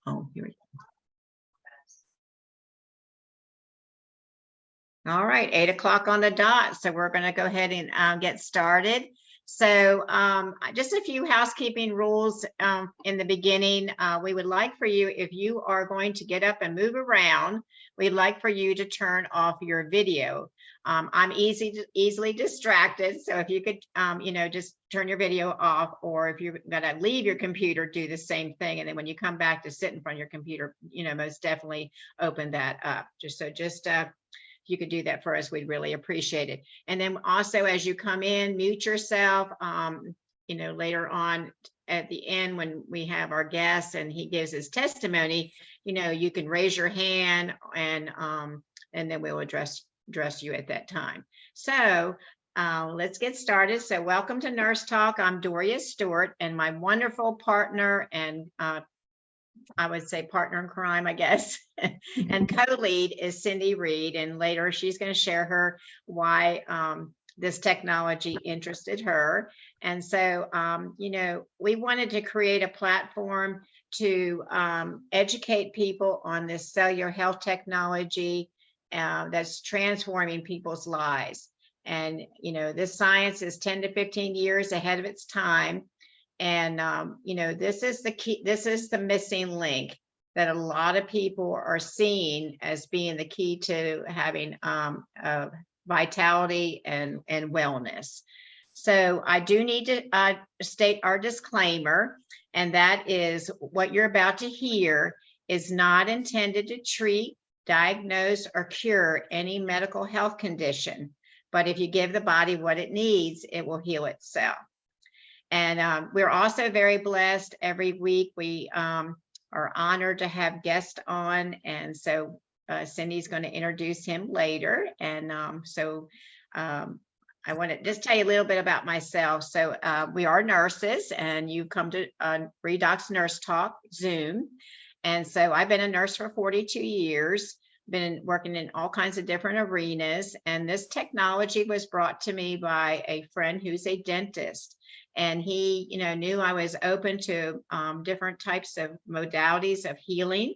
Oh, here we go. All right, 8 o'clock on the dot. So we're going to go ahead and get started. So just a few housekeeping rules in the beginning. We would like for you, if you are going to get up and move around, we'd like for you to turn off your video. I'm easily distracted. So if you could, just turn your video off, or if you're going to leave your computer, do the same thing. And then when you come back to sit in front of your computer, most definitely open that up. Just if you could do that for us, we'd really appreciate it. And then also, as you come in, mute yourself. Later on at the end, when we have our guest and he gives his testimony, you can raise your hand, and then we'll address you at that time. So let's get started. So welcome to Nurse Talk. I'm Doria Stewart, and my wonderful partner and I would say partner in crime, I guess, and co-lead is Cindy Reed. And later she's going to share her why this technology interested her. And so, we wanted to create a platform to educate people on this cellular health technology that's transforming people's lives. And, this science is 10 to 15 years ahead of its time. And, this is the key, this is the missing link that a lot of people are seeing as being the key to having vitality and wellness. So I do need to state our disclaimer, and that is what you're about to hear is not intended to treat, diagnose, or cure any medical health condition. But if you give the body what it needs, it will heal itself. And we're also very blessed. Every week we are honored to have guests on. And so Cindy's going to introduce him later. And I want to just tell you a little bit about myself. So we are nurses, and you come to Redox Nurse Talk Zoom. And so I've been a nurse for 42 years, been working in all kinds of different arenas. And this technology was brought to me by a friend who's a dentist. And he, knew I was open to different types of modalities of healing.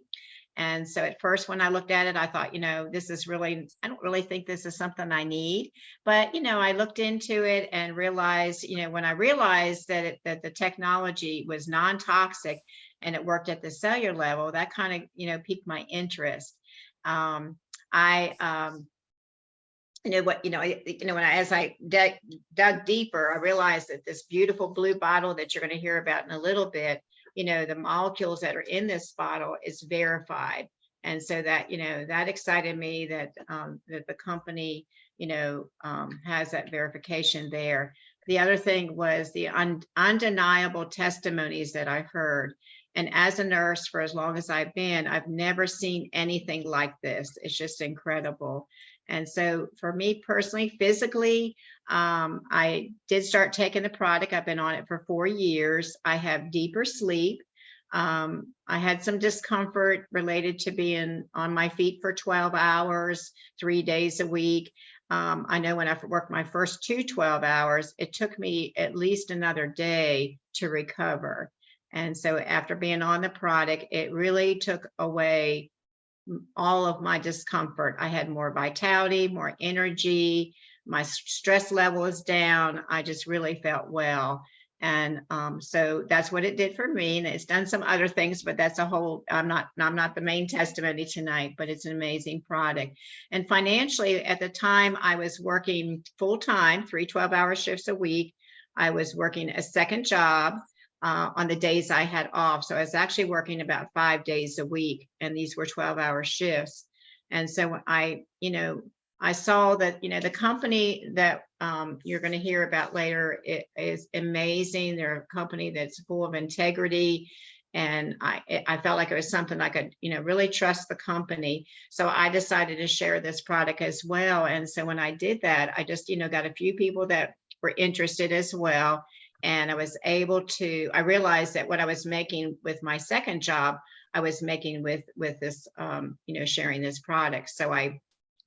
And so at first, when I looked at it, I thought, this is really, I don't really think this is something I need. But, I looked into it and realized, when I realized that the technology was non-toxic and it worked at the cellular level, that kind of, piqued my interest. As I dug deeper, I realized that this beautiful blue bottle that you're going to hear about in a little bit, the molecules that are in this bottle is verified. And so that, that excited me that the company, has that verification there. The other thing was the undeniable testimonies that I heard. And as a nurse, for as long as I've been, I've never seen anything like this. It's just incredible. And so for me personally, physically, I did start taking the product. I've been on it for 4 years. I have deeper sleep. I had some discomfort related to being on my feet for 12 hours, 3 days a week. I know when I worked my first 12 hours, it took me at least another day to recover. And so after being on the product, it really took away all of my discomfort. I had more vitality, more energy. My stress level is down. I just really felt well. And so that's what it did for me. And it's done some other things, but that's a whole, I'm not the main testimony tonight, but it's an amazing product. And financially, at the time, I was working full time, 3 12-hour shifts a week. I was working a second job on the days I had off. So I was actually working about 5 days a week, and these were 12-hour shifts. And so I saw that, the company that you're going to hear about later is amazing. They're a company that's full of integrity. And I felt like it was something I could, really trust the company. So I decided to share this product as well. And so when I did that, I just, got a few people that were interested as well. And I was able to, I realized that what I was making with my second job, I was making with this, sharing this product. So I,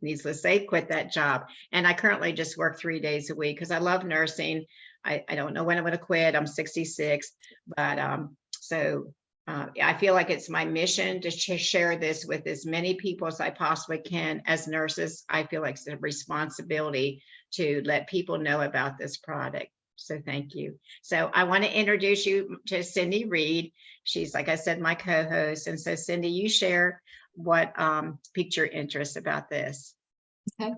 needless to say, quit that job. And I currently just work 3 days a week because I love nursing. I don't know when I'm going to quit. I'm 66, but so I feel like it's my mission to share this with as many people as I possibly can. As nurses, I feel like it's a responsibility to let people know about this product. So thank you. So I want to introduce you to Cindy Reed. She's, like I said, my co-host. And so Cindy, you share what piqued your interest about this. Okay.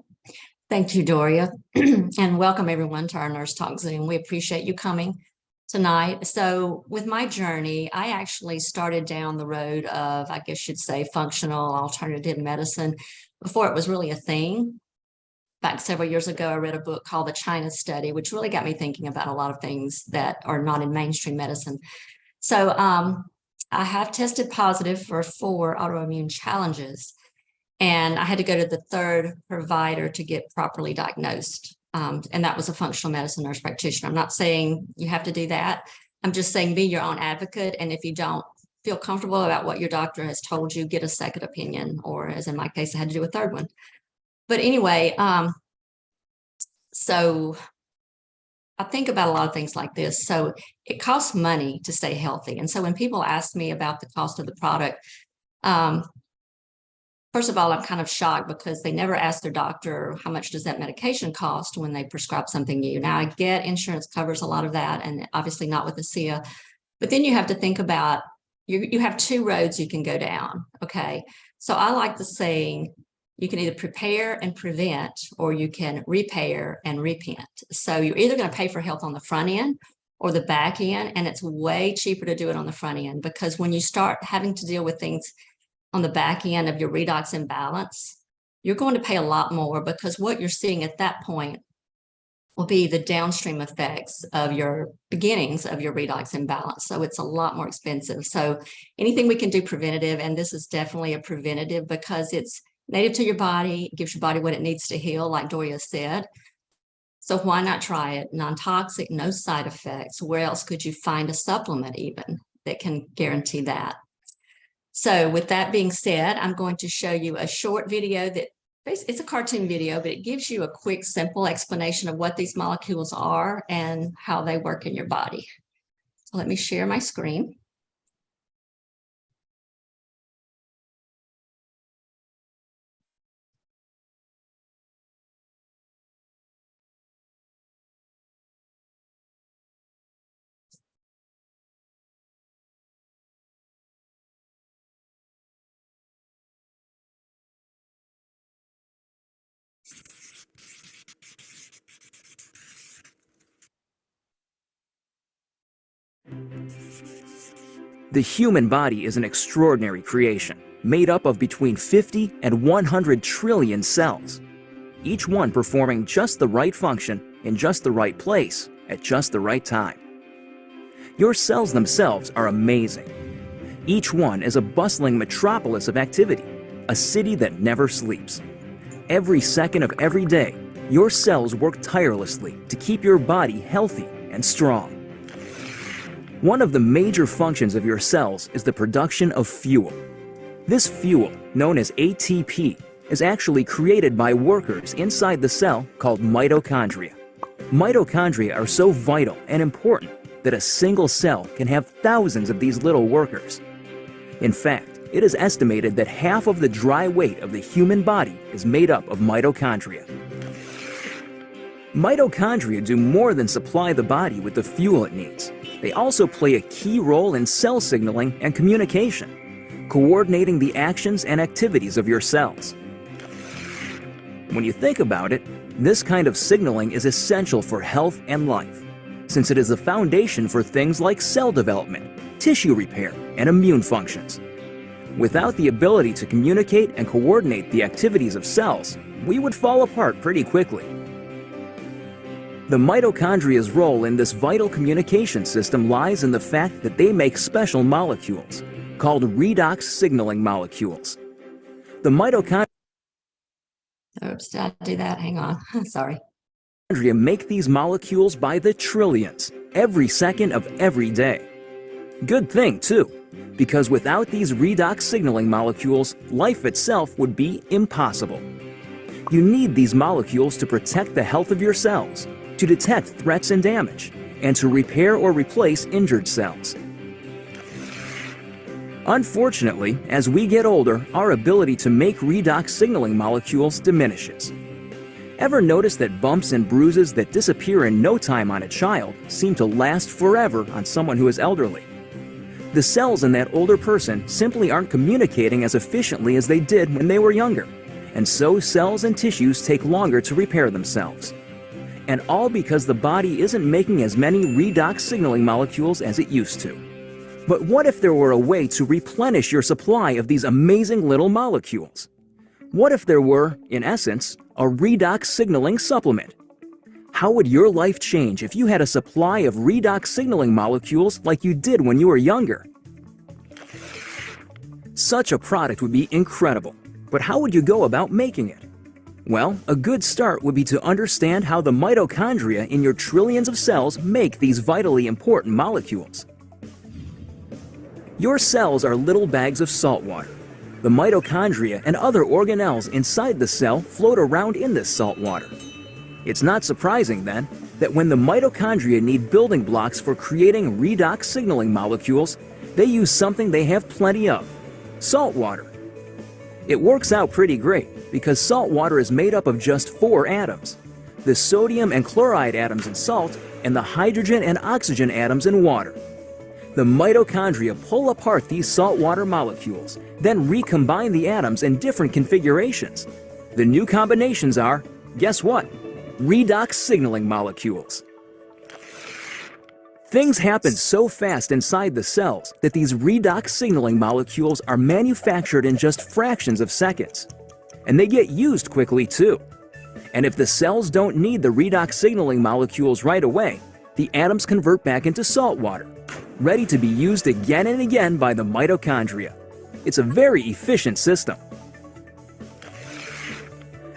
Thank you, Doria. And welcome everyone to our Nurse Talk Zoom. We appreciate you coming tonight. So with my journey, I actually started down the road of, I guess you'd say, functional alternative medicine before it was really a thing. Back several years ago, I read a book called The China Study, which really got me thinking about a lot of things that are not in mainstream medicine. So I have tested positive for 4 autoimmune challenges, and I had to go to the 3rd provider to get properly diagnosed. And that was a functional medicine nurse practitioner. I'm not saying you have to do that. I'm just saying be your own advocate. And if you don't feel comfortable about what your doctor has told you, get a second opinion, or as in my case, I had to do a 3rd one. But anyway, so I think about a lot of things like this. So it costs money to stay healthy. And so when people ask me about the cost of the product, first of all, I'm kind of shocked because they never ask their doctor, how much does that medication cost when they prescribe something new? Now, I get insurance covers a lot of that, and obviously not with the SIA. But then you have to think about, you have 2 roads you can go down, okay? So I like the saying, you can either prepare and prevent, or you can repair and repent. So you're either going to pay for health on the front end or the back end, and it's way cheaper to do it on the front end, because when you start having to deal with things on the back end of your redox imbalance, you're going to pay a lot more, because what you're seeing at that point will be the downstream effects of your beginnings of your redox imbalance. So it's a lot more expensive. So anything we can do preventative, and this is definitely a preventative because it's native to your body, it gives your body what it needs to heal, like Doria said. So why not try it? Non-toxic, no side effects. Where else could you find a supplement even that can guarantee that? So with that being said, I'm going to show you a short video that it's a cartoon video, but it gives you a quick, simple explanation of what these molecules are and how they work in your body. So let me share my screen. The human body is an extraordinary creation, made up of between 50 and 100 trillion cells, each one performing just the right function in just the right place at just the right time. Your cells themselves are amazing. Each one is a bustling metropolis of activity, a city that never sleeps. Every second of every day, your cells work tirelessly to keep your body healthy and strong. One of the major functions of your cells is the production of fuel. This fuel, known as ATP, is actually created by workers inside the cell called mitochondria. Mitochondria are so vital and important that a single cell can have thousands of these little workers. In fact, it is estimated that half of the dry weight of the human body is made up of mitochondria. Mitochondria do more than supply the body with the fuel it needs. They also play a key role in cell signaling and communication, coordinating the actions and activities of your cells. When you think about it, this kind of signaling is essential for health and life, since it is the foundation for things like cell development, tissue repair, and immune functions. Without the ability to communicate and coordinate the activities of cells, we would fall apart pretty quickly. The mitochondria's role in this vital communication system lies in the fact that they make special molecules, called redox signaling molecules. The mitochondria Oops, did I do that? Hang on. Sorry. make these molecules by the trillions, every second of every day. Good thing, too, because without these redox signaling molecules, life itself would be impossible. You need these molecules to protect the health of your cells, to detect threats and damage, and to repair or replace injured cells. Unfortunately, as we get older, our ability to make redox signaling molecules diminishes. Ever notice that bumps and bruises that disappear in no time on a child seem to last forever on someone who is elderly? The cells in that older person simply aren't communicating as efficiently as they did when they were younger, and so cells and tissues take longer to repair themselves. And all because the body isn't making as many redox signaling molecules as it used to. But what if there were a way to replenish your supply of these amazing little molecules? What if there were, in essence, a redox signaling supplement? How would your life change if you had a supply of redox signaling molecules like you did when you were younger? Such a product would be incredible, but how would you go about making it? Well, a good start would be to understand how the mitochondria in your trillions of cells make these vitally important molecules. Your cells are little bags of salt water. The mitochondria and other organelles inside the cell float around in this salt water. It's not surprising, then, that when the mitochondria need building blocks for creating redox signaling molecules, they use something they have plenty of: salt water. It works out pretty great because salt water is made up of just 4 atoms: the sodium and chloride atoms in salt and the hydrogen and oxygen atoms in water. The mitochondria pull apart these saltwater molecules, then recombine the atoms in different configurations. The new combinations are, guess what? Redox signaling molecules. Things happen so fast inside the cells that these redox signaling molecules are manufactured in just fractions of seconds. And they get used quickly too. And if the cells don't need the redox signaling molecules right away, the atoms convert back into salt water, ready to be used again and again by the mitochondria. It's a very efficient system.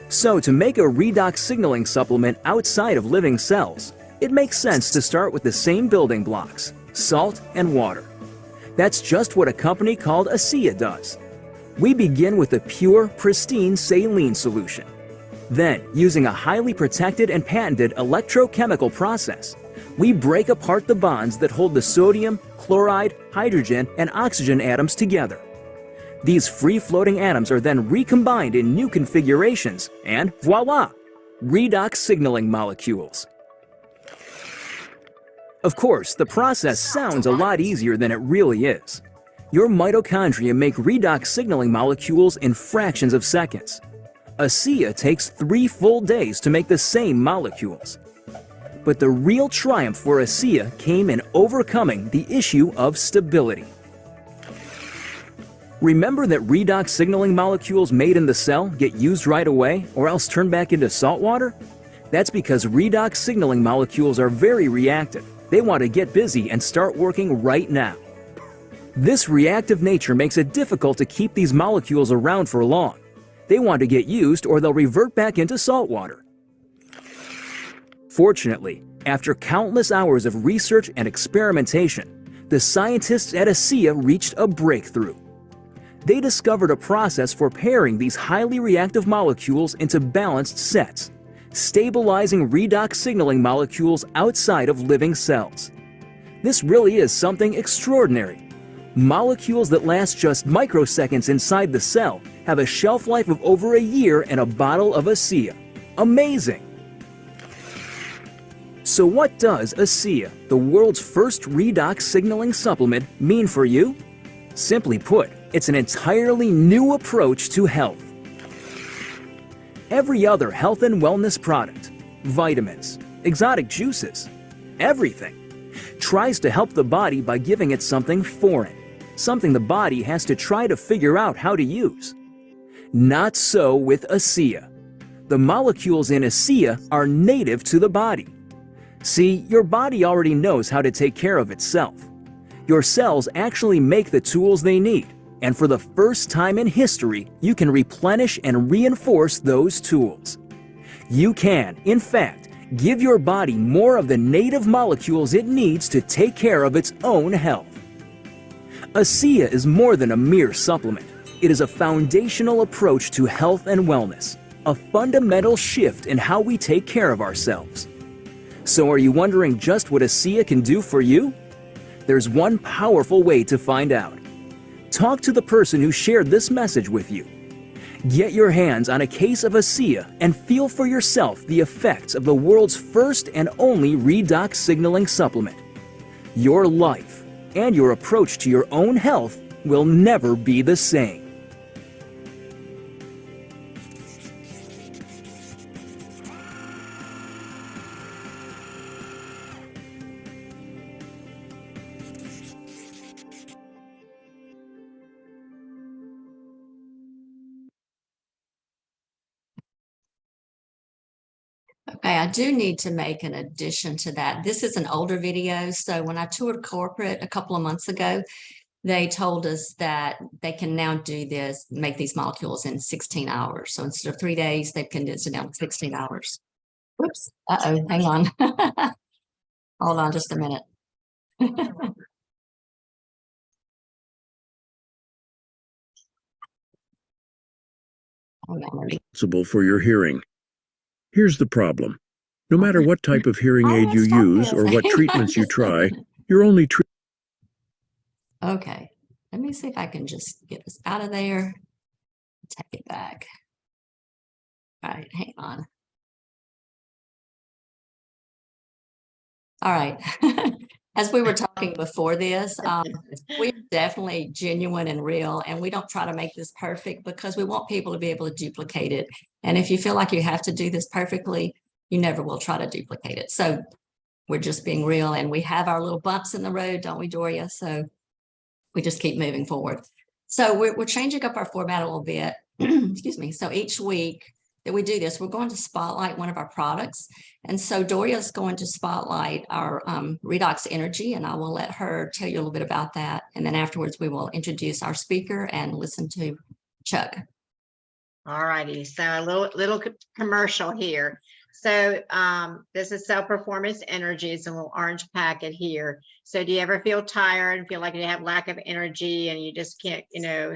So to make a redox signaling supplement outside of living cells, it makes sense to start with the same building blocks: salt and water. That's just what a company called ASEA does. We begin with a pure, pristine saline solution. Then, using a highly protected and patented electrochemical process, we break apart the bonds that hold the sodium, chloride, hydrogen, and oxygen atoms together. These free-floating atoms are then recombined in new configurations, and voila! Redox signaling molecules. Of course, the process sounds a lot easier than it really is. Your mitochondria make redox signaling molecules in fractions of seconds. ASEA takes 3 full days to make the same molecules. But the real triumph for ASEA came in overcoming the issue of stability. Remember that redox signaling molecules made in the cell get used right away or else turn back into salt water? That's because redox signaling molecules are very reactive. They want to get busy and start working right now. This reactive nature makes it difficult to keep these molecules around for long. They want to get used or they'll revert back into salt water. Fortunately, after countless hours of research and experimentation, the scientists at ASEA reached a breakthrough. They discovered a process for pairing these highly reactive molecules into balanced sets, stabilizing redox signaling molecules outside of living cells. This really is something extraordinary. Molecules that last just microseconds inside the cell have a shelf life of over a year in a bottle of ASEA. Amazing! So what does ASEA, the world's first redox signaling supplement, mean for you? Simply put, it's an entirely new approach to health. Every other health and wellness product, vitamins, exotic juices, everything, tries to help the body by giving it something foreign, something the body has to try to figure out how to use. Not so with ASEA. The molecules in ASEA are native to the body. See, your body already knows how to take care of itself. Your cells actually make the tools they need, and for the first time in history, you can replenish and reinforce those tools. You can, in fact, give your body more of the native molecules it needs to take care of its own health. ASEA is more than a mere supplement. It is a foundational approach to health and wellness, a fundamental shift in how we take care of ourselves. So are you wondering just what ASEA can do for you? There's one powerful way to find out. Talk to the person who shared this message with you. Get your hands on a case of ASEA and feel for yourself the effects of the world's first and only redox signaling supplement. Your life and your approach to your own health will never be the same. Okay, I do need to make an addition to that. This is an older video. So when I toured corporate a couple of months ago, they told us that they can now do this, make these molecules in 16 hours. So instead of 3 days, they've condensed it down to 16 hours. Whoops. Uh-oh, hang on. Hold on just a minute. Responsible for your hearing. Here's the problem. No matter what type of hearing aid you use or what treatments you try, you're only Okay, let me see if I can just get this out of there. Take it back. All right, hang on. All right. As we were talking before this, we're definitely genuine and real, and we don't try to make this perfect because we want people to be able to duplicate it. And if you feel like you have to do this perfectly, you never will try to duplicate it. So we're just being real, and we have our little bumps in the road, don't we, Doria? So we just keep moving forward. So we're changing up our format a little bit. Excuse me. So each week that we do this, we're going to spotlight one of our products. And so Doria's going to spotlight our Redox Energy, and I will let her tell you a little bit about that. And then afterwards, we will introduce our speaker and listen to Chuck. All righty, so a little commercial here. So this is Cell Performance Energy. It's a little orange packet here. So do you ever feel tired and feel like you have lack of energy and you just can't,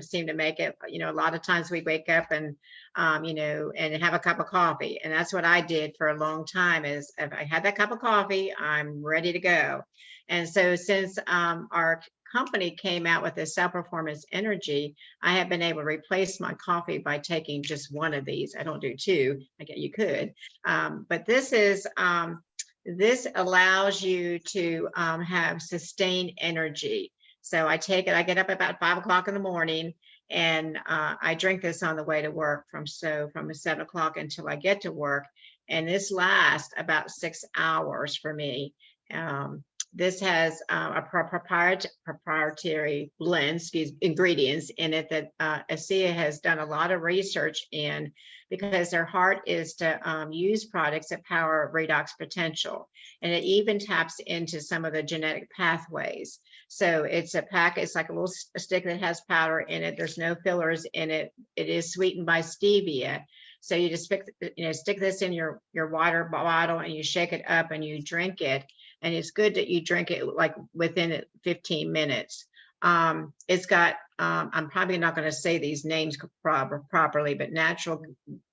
seem to make it? A lot of times we wake up and, and have a cup of coffee. And that's what I did for a long time is if I had that cup of coffee, I'm ready to go. And so since our company came out with this Cell Performance Energy, I have been able to replace my coffee by taking just one of these. I don't do two. Okay, you could, but this allows you to have sustained energy. So I take it. I get up about 5 o'clock in the morning, and I drink this on the way to work from 7 o'clock until I get to work, and this lasts about 6 hours for me. This has a proprietary blend, ingredients in it that ASEA has done a lot of research in, because their heart is to use products that power redox potential. And it even taps into some of the genetic pathways. So it's a pack, it's like a little stick that has powder in it. There's no fillers in it. It is sweetened by stevia. So you just stick this in your water bottle and you shake it up and you drink it. And it's good that you drink it like within 15 minutes. It's got, I'm probably not going to say these names properly, but natural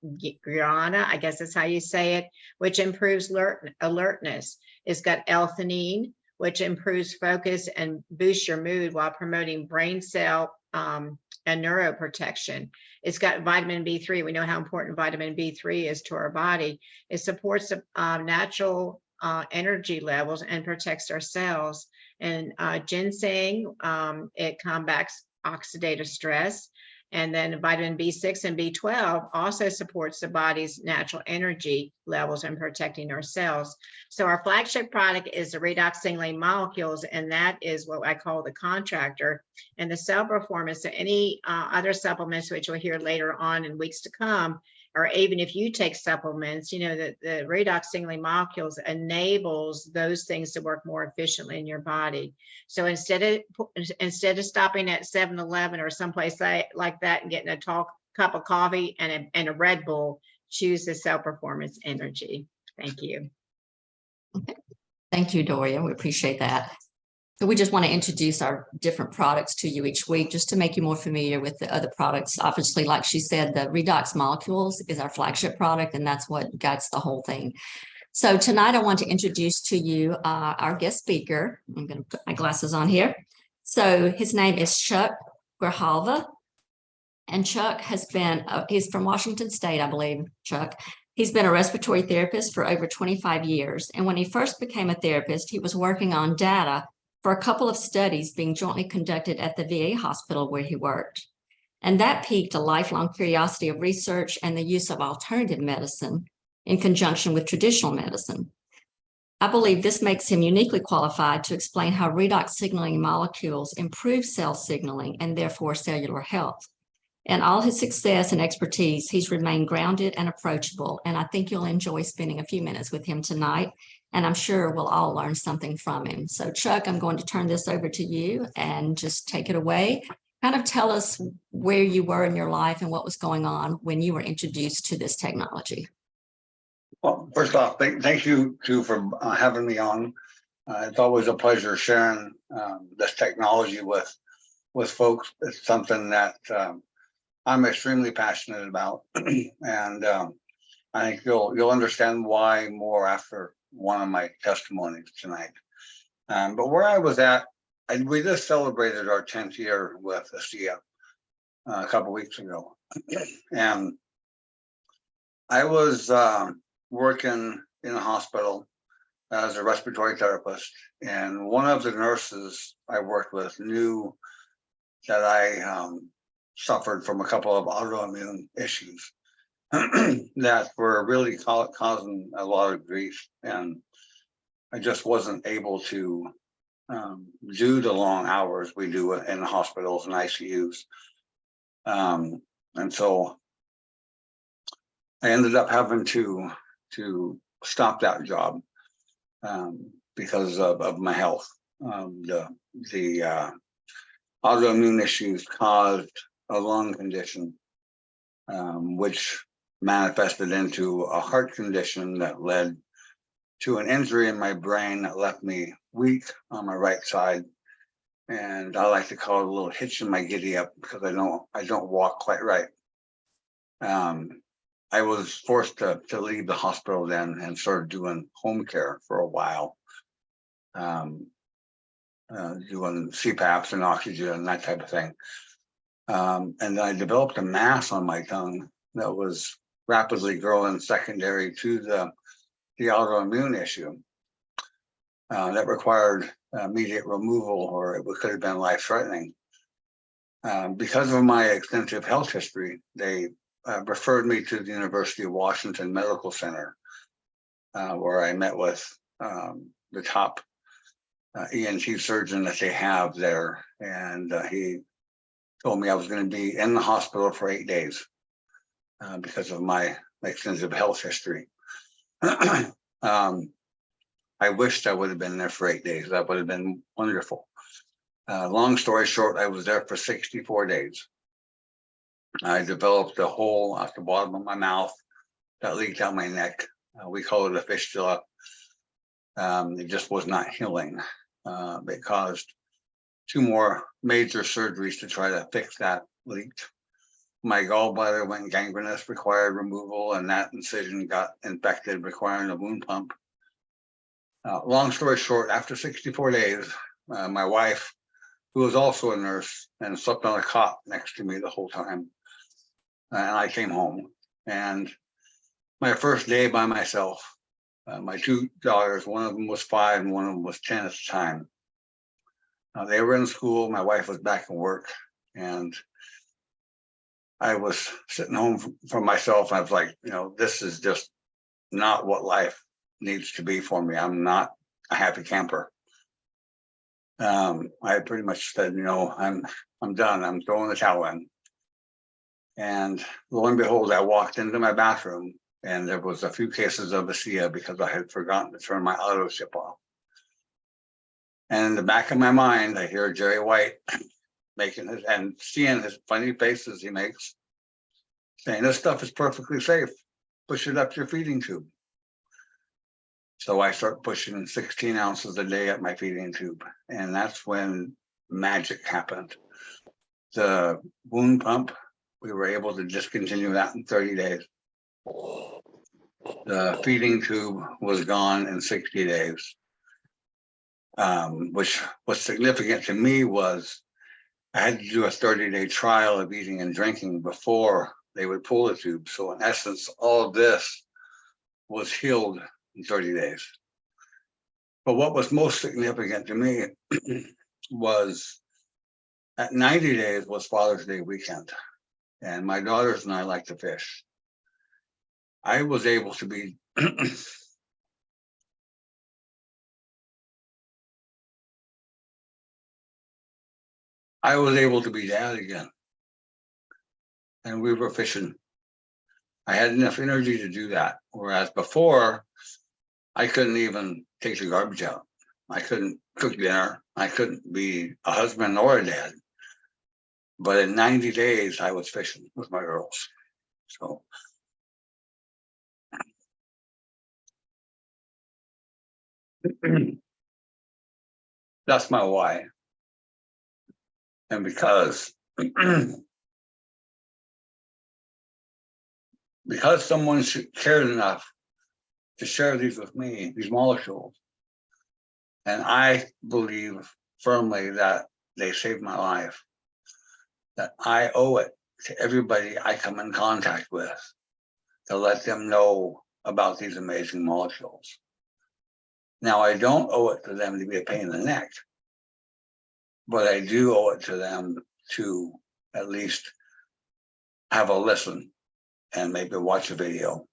guarana, I guess that's how you say it, which improves alertness. It's got L-theanine, which improves focus and boosts your mood while promoting brain cell and neuroprotection. It's got vitamin B3. We know how important vitamin B3 is to our body. It supports natural energy levels and protects our cells. And ginseng, it combats oxidative stress. And then vitamin B6 and B12 also supports the body's natural energy levels and protecting our cells. So our flagship product is the redox signaling molecules, and that is what I call the contractor. And the Cell Performance, so any other supplements, which we'll hear later on in weeks to come, or even if you take supplements, the redox signaling molecules enables those things to work more efficiently in your body. So instead of stopping at 7-Eleven or someplace like that and getting a tall cup of coffee and a Red Bull, choose the Cell Performance Energy. Thank you. Okay. Thank you, Doria. We appreciate that. So we just want to introduce our different products to you each week, just to make you more familiar with the other products. Obviously, like she said, the Redox Molecules is our flagship product, and that's what guides the whole thing. So tonight I want to introduce to you our guest speaker. I'm going to put my glasses on here. So his name is Chuck Grijalva. And Chuck has been, he's from Washington State, I believe, Chuck. He's been a respiratory therapist for over 25 years. And when he first became a therapist, he was working on data for a couple of studies being jointly conducted at the VA hospital where he worked. And that piqued a lifelong curiosity of research and the use of alternative medicine in conjunction with traditional medicine. I believe this makes him uniquely qualified to explain how redox signaling molecules improve cell signaling and therefore cellular health. In all his success and expertise, he's remained grounded and approachable, and I think you'll enjoy spending a few minutes with him tonight, and I'm sure we'll all learn something from him. So Chuck, I'm going to turn this over to you and just take it away. Kind of tell us where you were in your life and what was going on when you were introduced to this technology. Well, first off, thank you too for having me on. It's always a pleasure sharing this technology with folks. It's something that I'm extremely passionate about, and I think you'll understand why more after one of my testimonies tonight. But where I was at, we just celebrated our 10th year with ASEA a couple weeks ago, and I was working in a hospital as a respiratory therapist, and one of the nurses I worked with knew that I suffered from a couple of autoimmune issues that were really causing a lot of grief, and I just wasn't able to do the long hours we do in the hospitals and ICUs, and so I ended up having to stop that job because of my health. The autoimmune issues caused a lung condition, which manifested into a heart condition that led to an injury in my brain that left me weak on my right side. And I like to call it a little hitch in my giddy up because I don't walk quite right. I was forced to leave the hospital then and started doing home care for a while, doing CPAPs and oxygen and that type of thing. And I developed a mass on my tongue that was rapidly growing secondary to the autoimmune issue that required immediate removal, or it could have been life-threatening. Because of my extensive health history, they referred me to the University of Washington Medical Center, where I met with the top ENT surgeon that they have there. And he told me I was going to be in the hospital for 8 days because of my extensive health history. I wished I would have been there for 8 days. That would have been wonderful. Long story short, I was there for 64 days. I developed a hole at the bottom of my mouth that leaked out my neck. We call it a fistula. It just was not healing. It caused 2 more major surgeries to try to fix that leak. My gallbladder went gangrenous, required removal, and that incision got infected, requiring a wound pump. Long story short, after 64 days, my wife, who was also a nurse and slept on a cot next to me the whole time, and I came home. And my first day by myself, my 2 daughters, one of them was 5 and one of them was 10 at the time. They were in school, my wife was back in work, and I was sitting home for myself. I was like, this is just not what life needs to be for me. I'm not a happy camper. I pretty much said, I'm done. I'm throwing the towel in. And lo and behold, I walked into my bathroom and there was a few cases of ASEA because I had forgotten to turn my auto ship off. And in the back of my mind, I hear Jerry White making his, and seeing his funny faces he makes, saying, this stuff is perfectly safe. Push it up your feeding tube. So I start pushing 16 ounces a day at my feeding tube. And that's when magic happened. The wound pump, we were able to discontinue that in 30 days. The feeding tube was gone in 60 days. Which was significant to me was I had to do a 30-day trial of eating and drinking before they would pull the tube. So in essence, all of this was healed in 30 days. But what was most significant to me was at 90 days was Father's Day weekend. And my daughters and I like to fish. I was able to be I was able to be dad again. And we were fishing. I had enough energy to do that. Whereas before, I couldn't even take the garbage out. I couldn't cook dinner. I couldn't be a husband or a dad. But in 90 days, I was fishing with my girls. So that's my why. And because someone cared enough to share these with me, these molecules, and I believe firmly that they saved my life, that I owe it to everybody I come in contact with to let them know about these amazing molecules. Now, I don't owe it to them to be a pain in the neck, but I do owe it to them to at least have a listen and maybe watch a video.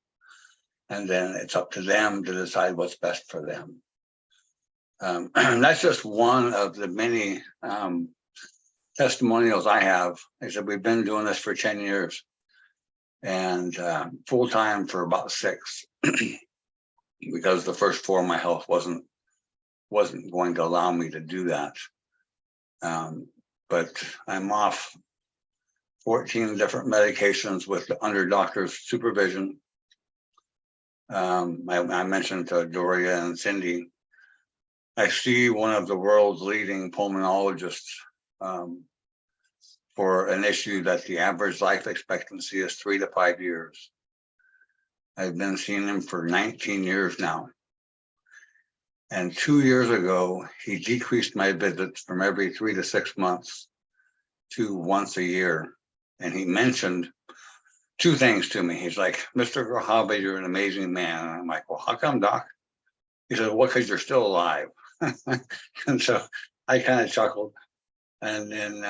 And then it's up to them to decide what's best for them. And that's just one of the many testimonials I have. I said, we've been doing this for 10 years and full-time for about 6 because the first 4 my health wasn't going to allow me to do that. But I'm off 14 different medications under doctor's supervision. I mentioned to Doria and Cindy, I see one of the world's leading pulmonologists for an issue that the average life expectancy is 3 to 5 years. I've been seeing him for 19 years now. And 2 years ago, he decreased my visits from every 3 to 6 months to once a year. And he mentioned 2 things to me. He's like, Mr. Grijalva, you're an amazing man. And I'm like, well, how come, doc? He said, well, because you're still alive. And so I kind of chuckled. And then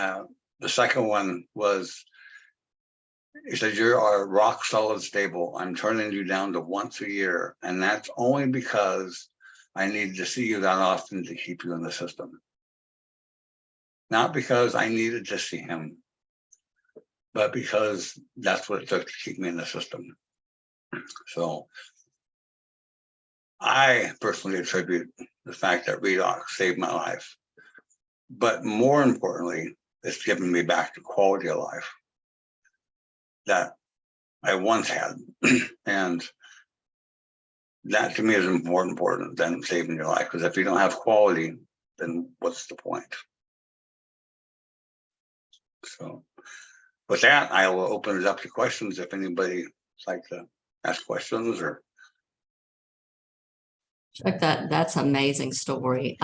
the second one was, he said, you are rock solid stable. I'm turning you down to once a year. And that's only because I need to see you that often to keep you in the system. Not because I needed to see him, but because that's what it took to keep me in the system. So I personally attribute the fact that redox saved my life. But more importantly, it's given me back the quality of life that I once had. And that to me is more important than saving your life, because if you don't have quality, then what's the point? So with that, I will open it up to questions if anybody would like to ask questions or. Chuck, that's an amazing story.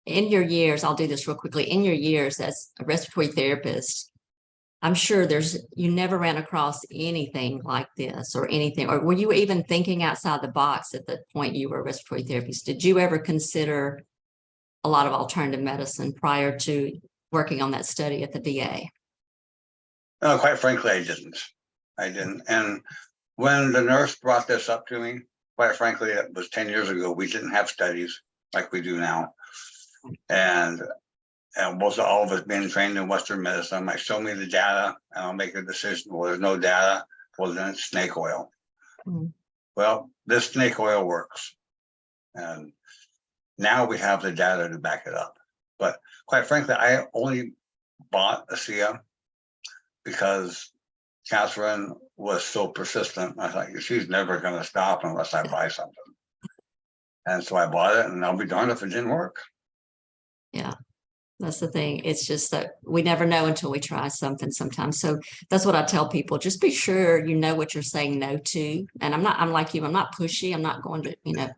In your years, I'll do this real quickly. In your years as a respiratory therapist, I'm sure you never ran across anything like this or anything, or were you even thinking outside the box at the point you were a respiratory therapist? Did you ever consider a lot of alternative medicine prior to working on that study at the VA? Quite frankly, I didn't. And when the nurse brought this up to me, quite frankly, it was 10 years ago. We didn't have studies like we do now. And most all of us being trained in Western medicine, I'm like, show me the data and I'll make a decision. Well, there's no data. Well, then it's snake oil. Mm-hmm. Well, this snake oil works. And now we have the data to back it up. But quite frankly, I only bought ASEA because Catherine was so persistent. I thought, she's never going to stop unless I buy something. And so I bought it, and I'll be darned if it didn't work. Yeah, that's the thing. It's just that we never know until we try something sometimes. So that's what I tell people. Just be sure you know what you're saying no to. And I'm like you, I'm not pushy. I'm not going to,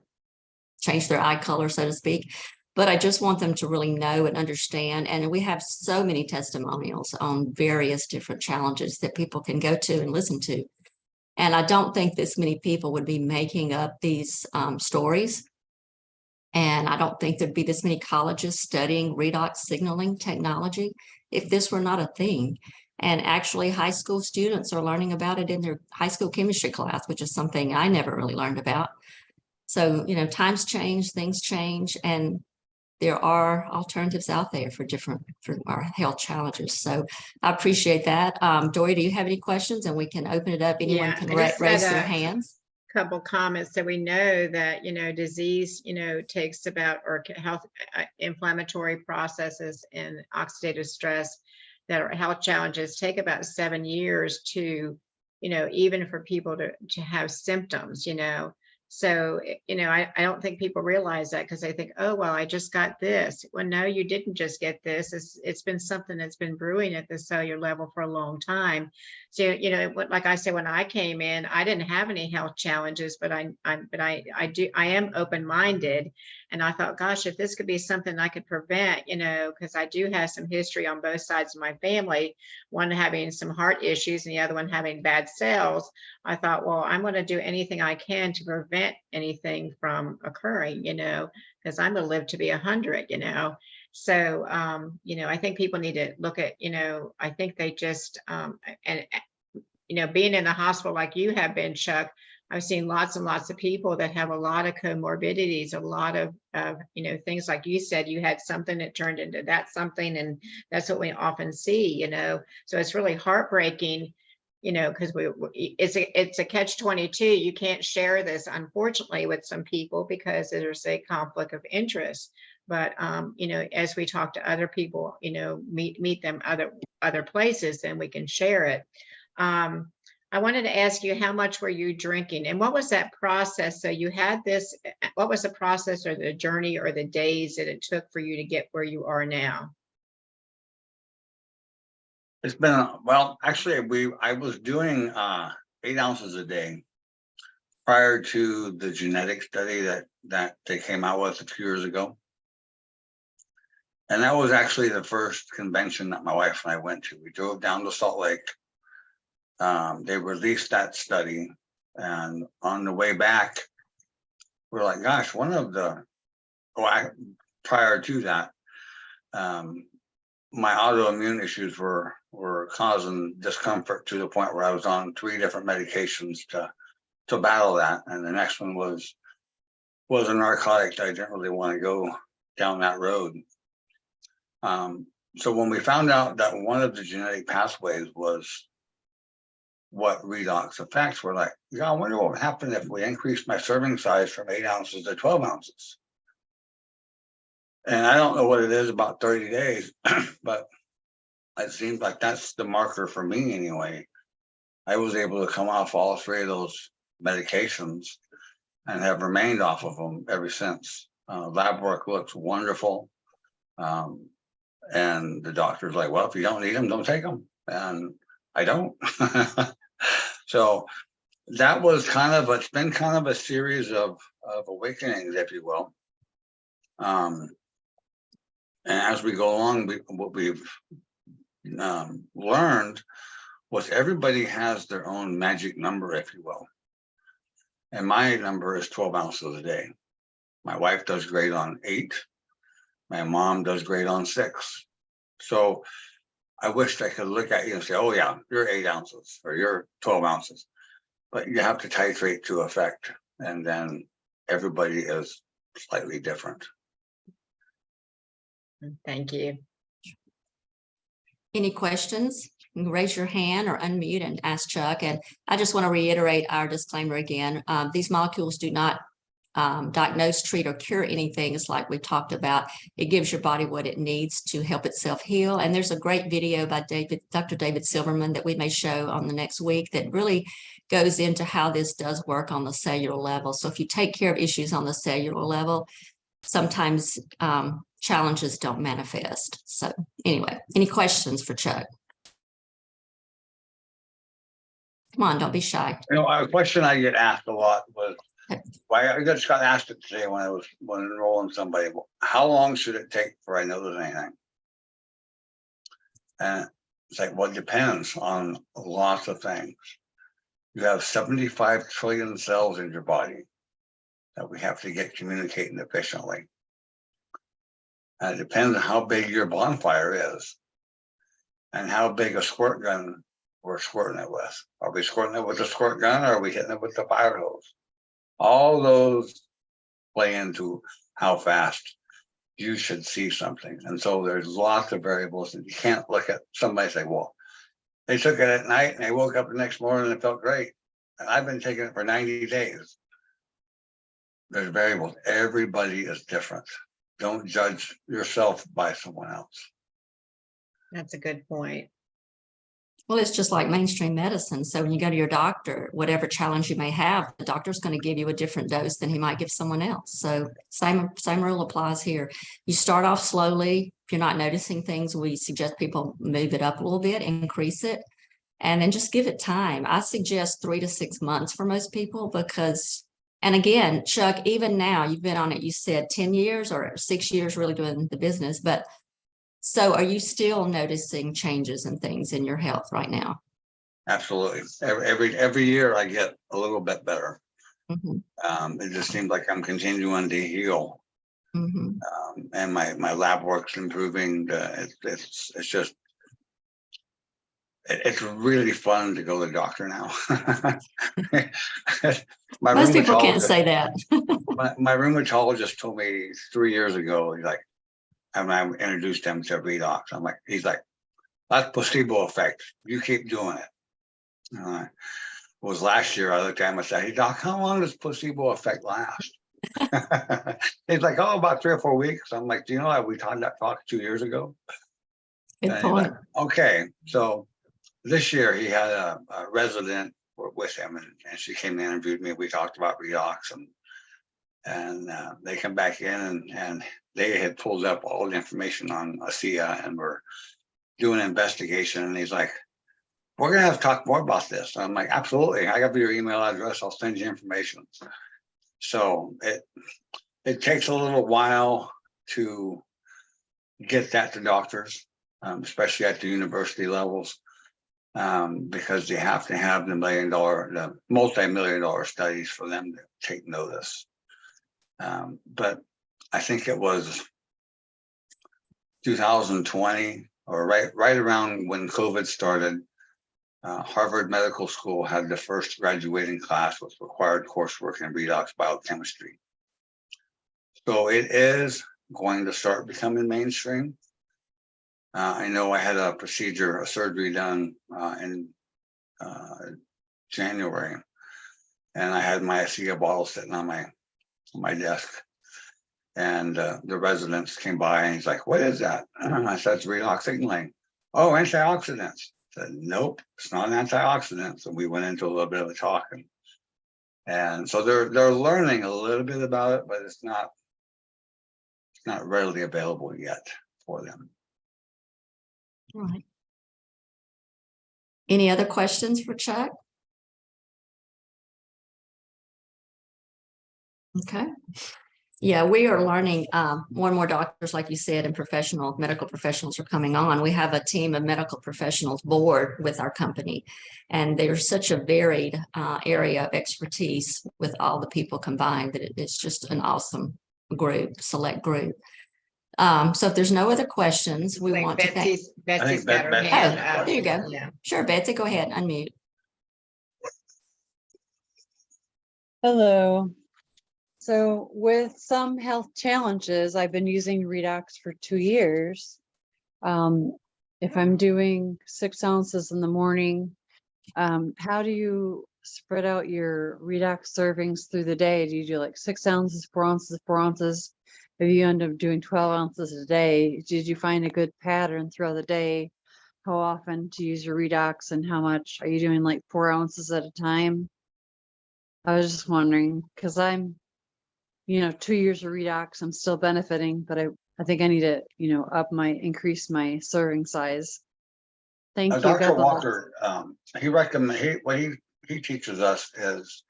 change their eye color, so to speak. but I just want them to really know and understand. And we have so many testimonials on various different challenges that people can go to and listen to. And I don't think this many people would be making up these stories. And I don't think there'd be this many colleges studying redox signaling technology if this were not a thing. And actually, high school students are learning about it in their high school chemistry class, which is something I never really learned about. So, you know, times change, things change, and there are alternatives out there for our health challenges. So I appreciate that. Dory, do you have any questions? And we can open it up. Anyone Yeah, can I just raise had their a hands. couple comments. So we know that, disease, takes about, or health, inflammatory processes and oxidative stress that are health challenges take about 7 years to, even for people to have symptoms, So, I don't think people realize that, because they think, oh, well, I just got this. Well, no, you didn't just get this. It's been something that's been brewing at the cellular level for a long time. So, like I said, when I came in, I didn't have any health challenges, but I am open-minded. And I thought, gosh, if this could be something I could prevent, because I do have some history on both sides of my family, one having some heart issues and the other one having bad cells. I thought, well, I'm going to do anything I can to prevent anything from occurring, because I'm going to live to be 100, So, I think people need to look at, I think they just, being in the hospital like you have been, Chuck, I've seen lots and lots of people that have a lot of comorbidities, a lot of things like you said, you had something that turned into that something, and that's what we often see, So it's really heartbreaking, because it's a catch-22. You can't share this, unfortunately, with some people because there's a conflict of interest. But as we talk to other people, meet them other places, then we can share it. I wanted to ask you, how much were you drinking, and what was that process? So you had this, what was the process or the journey or the days that it took for you to get where you are now? It's been, well, actually, I was doing 8 ounces a day prior to the genetic study that they came out with a few years ago. And that was actually the first convention that my wife and I went to. We drove down to Salt Lake. They released that study, and on the way back, we're like, gosh, prior to that, my autoimmune issues were causing discomfort to the point where I was on 3 different medications to battle that. And the next one was a narcotic. I didn't really want to go down that road. So when we found out that one of the genetic pathways was what redox affects, we're like, yeah, I wonder what would happen if we increased my serving size from 8 ounces to 12 ounces. And I don't know what it is about 30 days, but it seems like that's the marker for me anyway. I was able to come off all 3 of those medications and have remained off of them ever since. Lab work looks wonderful. And the doctor's like, well, if you don't need them, don't take them. And I don't. So that was it's been kind of a series of awakenings, if you will. And as we go along, what we've learned was everybody has their own magic number, if you will. And my number is 12 ounces a day. My wife does great on 8. My mom does great on 6. So I wished I could look at you and say, oh yeah, you're 8 ounces or you're 12 ounces. But you have to titrate to effect. And then everybody is slightly different. Thank you. Any questions? You can raise your hand or unmute and ask Chuck. And I just want to reiterate our disclaimer again. These molecules do not diagnose, treat, or cure anything. It's like we talked about. It gives your body what it needs to help itself heal. And there's a great video by Dr. David Silverman that we may show on the next week that really goes into how this does work on the cellular level. So if you take care of issues on the cellular level, sometimes challenges don't manifest. So anyway, any questions for Chuck? Come on, don't be shy. A question I get asked a lot was, Why I just got asked it today when I was enrolling somebody. How long should it take before I notice anything? And it's like, well, it depends on lots of things. You have 75 trillion cells in your body that we have to get communicating efficiently. And it depends on how big your bonfire is and how big a squirt gun we're squirting it with. Are we squirting it with a squirt gun, or are we hitting it with the fire hose? All those play into how fast you should see something. And so there's lots of variables, and you can't look at somebody and say, well, they took it at night and they woke up the next morning and it felt great. And I've been taking it for 90 days. There's variables. Everybody is different. Don't judge yourself by someone else. That's a good point. Well, it's just like mainstream medicine. So when you go to your doctor, whatever challenge you may have, the doctor's going to give you a different dose than he might give someone else. So same rule applies here. You start off slowly. If you're not noticing things, we suggest people move it up a little bit, increase it, and then just give it time. I suggest 3 to 6 months for most people because, and again, Chuck, even now you've been on it, you said 10 years or 6 years really doing the business, but so are you still noticing changes and things in your health right now? Absolutely. Every year I get a little bit better. Mm-hmm. It just seems like I'm continuing to heal. Mm-hmm. And my lab work's improving. It's just, it's really fun to go to the doctor now. Most people can't say that. my rheumatologist told me 3 years ago, he's like, and I introduced him to redox. He's like, that's placebo effect. You keep doing it. It was last year. I looked at him and said, hey, doc, how long does placebo effect last? He's like, oh, about 3 or 4 weeks. I'm like, do you know we talked that talk 2 years ago? Good point. Like, okay. So this year he had a resident with him, and she came and interviewed me. We talked about redox, and they come back in and they had pulled up all the information on ASEA and were doing an investigation. And he's like, we're going to have to talk more about this. And I'm like, absolutely. I got your email address. I'll send you information. So it takes a little while to get that to doctors, especially at the university levels, because you have to have the multi-million-dollar studies for them to take notice. But I think it was 2020 or right around when COVID started. Harvard Medical School had the first graduating class with required coursework in redox biochemistry. So it is going to start becoming mainstream. I know I had a surgery done in January, and I had my ASEA bottle sitting on my desk. And the residents came by and he's like, what is that? And I said, it's redox signaling. Oh, antioxidants. I said, nope, it's not an antioxidant. So we went into a little bit of a talk. And so they're learning a little bit about it, but it's not readily available yet for them. All right. Any other questions for Chuck? Okay. Yeah, we are learning more and more doctors, like you said, and medical professionals are coming on. We have a team of medical professionals board with our company, and there's such a varied area of expertise with all the people combined that it's just an awesome select group. So if there's no other questions, we want to thank. Betsy's got her hand up. There you go. Yeah. Sure, Betsy, go ahead, unmute. Hello. So with some health challenges, I've been using redox for 2 years. If I'm doing 6 ounces in the morning, how do you spread out your redox servings through the day? Do you do like 6 ounces, 4 ounces, 4 ounces? If you end up doing 12 ounces a day, did you find a good pattern throughout the day? How often to use your redox and how much? Are you doing like 4 ounces at a time? I was just wondering, because I'm 2 years of redox, I'm still benefiting, but I think I need to, increase my serving size. Thank you. Dr. Walker, he teaches us is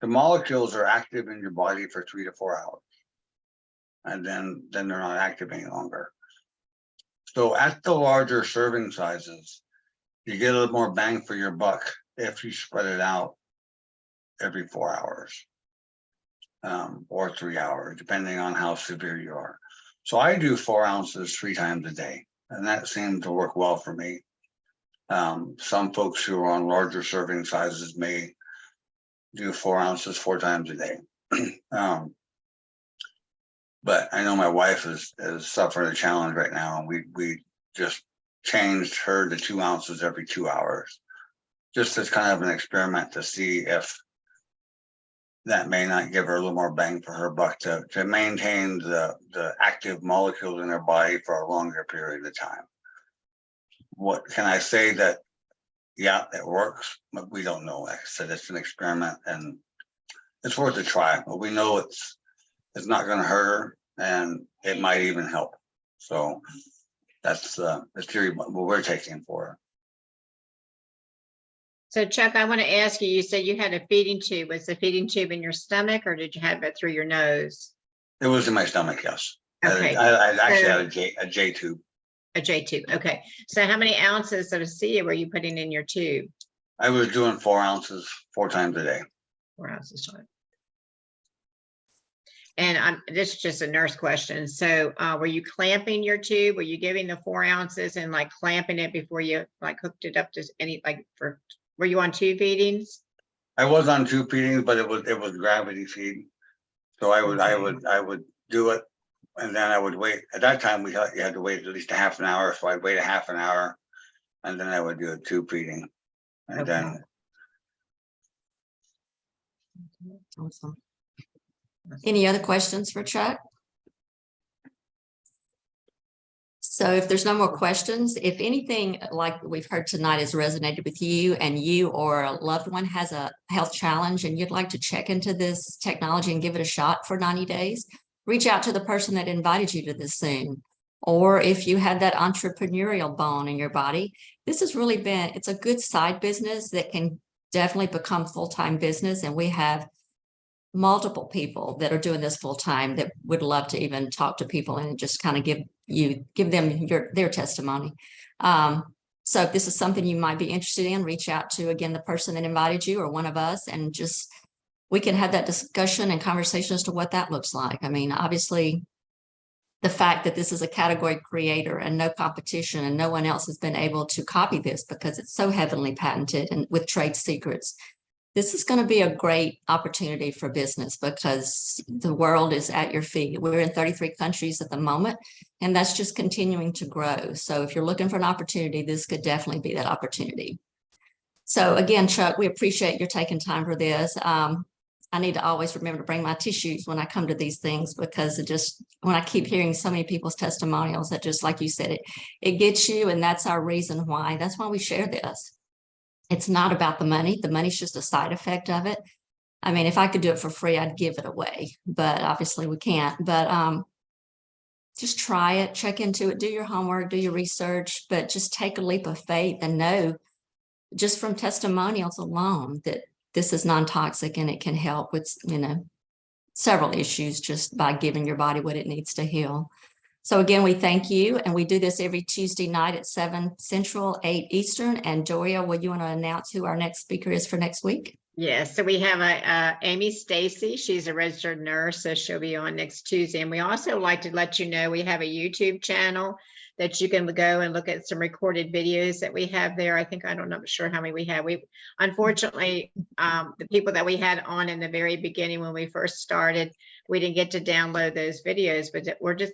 the molecules are active in your body for 3 to 4 hours. And then they're not active any longer. So at the larger serving sizes, you get a little more bang for your buck if you spread it out every 4 hours. Or 3 hours, depending on how severe you are. So I do 4 ounces 3 times a day, and that seemed to work well for me. Some folks who are on larger serving sizes may do 4 ounces 4 times a day. But I know my wife is suffering a challenge right now, and we just changed her to 2 ounces every 2 hours, just as kind of an experiment to see if that may not give her a little more bang for her buck to maintain the active molecules in her body for a longer period of time. What can I say? That, yeah, it works, but we don't know. Like I said, it's an experiment and it's worth a try, but we know it's not going to hurt her and it might even help. So that's the theory what we're taking for her. So Chuck, I want to ask you, you said you had a feeding tube. Was the feeding tube in your stomach or did you have it through your nose? It was in my stomach, yes. Okay. I actually had a J tube. A J tube. Okay. So how many ounces of ASEA were you putting in your tube? I was doing 4 ounces 4 times a day. 4 ounces. And this is just a nurse question. So were you clamping your tube? Were you giving the 4 ounces and like clamping it before you like hooked it up to any, like were you on 2 feedings? I was on 2 feedings, but it was gravity feed. So I would do it, and then I would wait. At that time, you had to wait at least a half an hour. So I'd wait a half an hour, and then I would do a 2 feeding, and then. Awesome. Any other questions for Chuck? So if there's no more questions, if anything like we've heard tonight has resonated with you and you or a loved one has a health challenge and you'd like to check into this technology and give it a shot for 90 days, reach out to the person that invited you to this Zoom. Or if you had that entrepreneurial bone in your body, this has really been, it's a good side business that can definitely become full-time business. And we have multiple people that are doing this full time that would love to even talk to people and just kind of give them their testimony. So if this is something you might be interested in, reach out to, again, the person that invited you or one of us, and just, we can have that discussion and conversation as to what that looks like. I mean, obviously the fact that this is a category creator and no competition and no one else has been able to copy this because it's so heavily patented and with trade secrets. This is going to be a great opportunity for business because the world is at your feet. We're in 33 countries at the moment, and that's just continuing to grow. So if you're looking for an opportunity, this could definitely be that opportunity. So again, Chuck, we appreciate your taking time for this. I need to always remember to bring my tissues when I come to these things, because it just, when I keep hearing so many people's testimonials, that just like you said, it gets you, and that's our reason why. That's why we share this. It's not about the money. The money's just a side effect of it. I mean, if I could do it for free, I'd give it away, but obviously we can't. But just try it, check into it, do your homework, do your research, but just take a leap of faith and know just from testimonials alone that this is non-toxic and it can help with, several issues just by giving your body what it needs to heal. So again, we thank you, and we do this every Tuesday night at 7 Central, 8 Eastern. And Doria, will you want to announce who our next speaker is for next week? Yes, so we have Amy Stacy. She's a registered nurse, so she'll be on next Tuesday. And we also like to let you know we have a YouTube channel that you can go and look at some recorded videos that we have there. I'm not sure how many we have. We unfortunately, the people that we had on in the very beginning when we first started, we didn't get to download those videos, but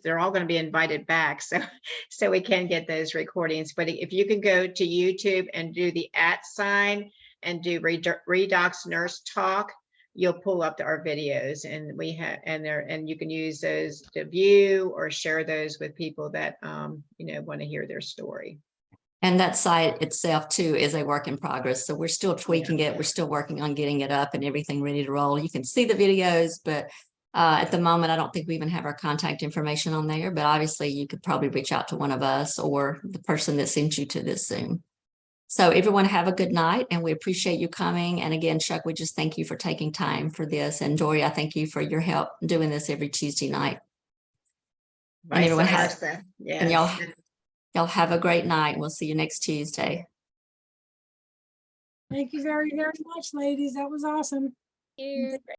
they're all going to be invited back. So we can get those recordings. But if you can go to YouTube and do the @ sign and do Redox Nurse Talk, you'll pull up our videos, and we have, and you can use those to view or share those with people that, want to hear their story. And that site itself too is a work in progress. So we're still tweaking it. We're still working on getting it up and everything ready to roll. You can see the videos, but at the moment, I don't think we even have our contact information on there, but obviously you could probably reach out to one of us or the person that sent you to this Zoom. So everyone have a good night, and we appreciate you coming. And again, Chuck, we just thank you for taking time for this. And Dory, I thank you for your help doing this every Tuesday night. Vice everyone has- versa. and y'all- Yes. Y'all have a great night. We'll see you next Tuesday. Thank you very, very much, ladies. That was awesome.